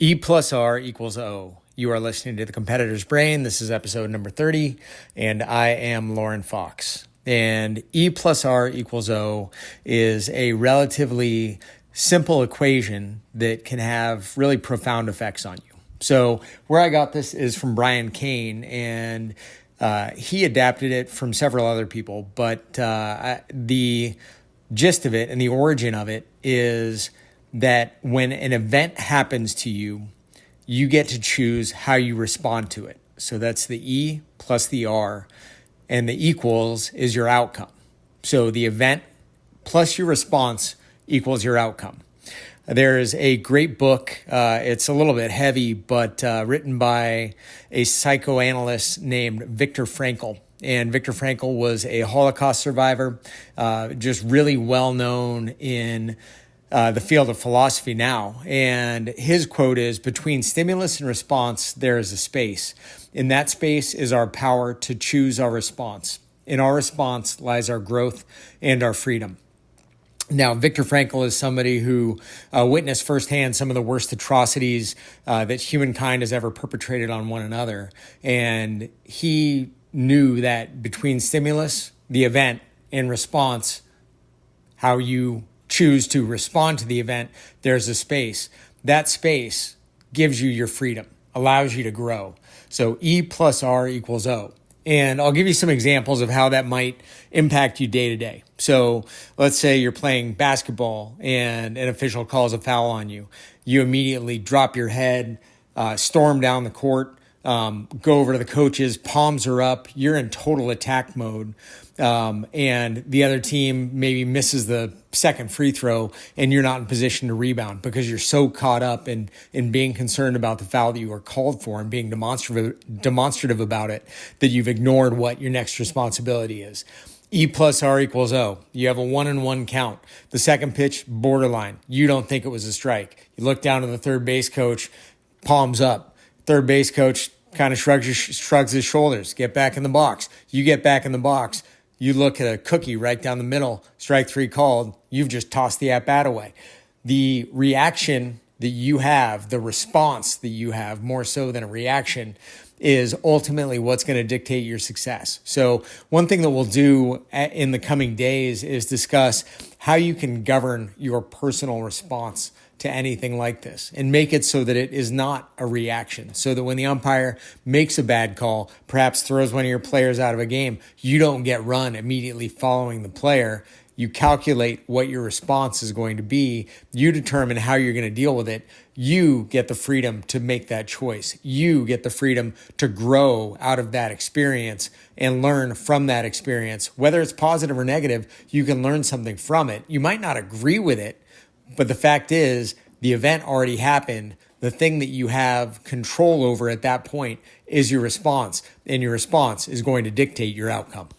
E plus R equals O. You are listening to The Competitor's Brain. This is episode number 30, and I am Lauren Fox. And E plus R equals O is a relatively simple equation that can have really profound effects on you. So where I got this is from Brian Cain, and he adapted it from several other people, but the gist of it and the origin of it is that when an event happens to you, you get to choose how you respond to it. So that's the E plus the R, and the equals is your outcome. So the event plus your response equals your outcome. There's a great book. It's a little bit heavy, but written by a psychoanalyst named Viktor Frankl. And Viktor Frankl was a Holocaust survivor, just really well known in the field of philosophy now. And his quote is, "Between stimulus and response, there is a space. In that space is our power to choose our response. In our response lies our growth and our freedom." Now, Viktor Frankl is somebody who witnessed firsthand some of the worst atrocities that humankind has ever perpetrated on one another. And he knew that between stimulus, the event, and response, how you choose to respond to the event, there's a space. That space gives you your freedom, allows you to grow. So E plus R equals O. And I'll give you some examples of how that might impact you day to day. So let's say you're playing basketball and an official calls a foul on you. You immediately drop your head, storm down the court, go over to the coaches, palms are up, you're in total attack mode. And the other team maybe misses the second free throw and you're not in position to rebound because you're so caught up in being concerned about the foul that you were called for and being demonstrative about it that you've ignored what your next responsibility is. E plus R equals O. You have a 1-1 count. The second pitch, borderline. You don't think it was a strike. You look down to the third base coach, palms up. Third base coach kind of shrugs his shoulders. Get back in the box. You get back in the box. You look at a cookie right down the middle, strike three called, you've just tossed the at-bat away. The reaction that you have, the response that you have, more so than a reaction, is ultimately what's going to dictate your success. So one thing that we'll do in the coming days is discuss how you can govern your personal response to anything like this and make it so that it is not a reaction, so that when the umpire makes a bad call, perhaps throws one of your players out of a game, you don't get run immediately following the player. You calculate what your response is going to be. You determine how you're going to deal with it. You get the freedom to make that choice. You get the freedom to grow out of that experience and learn from that experience. Whether it's positive or negative, you can learn something from it. You might not agree with it, but the fact is, the event already happened. The thing that you have control over at that point is your response, and your response is going to dictate your outcome.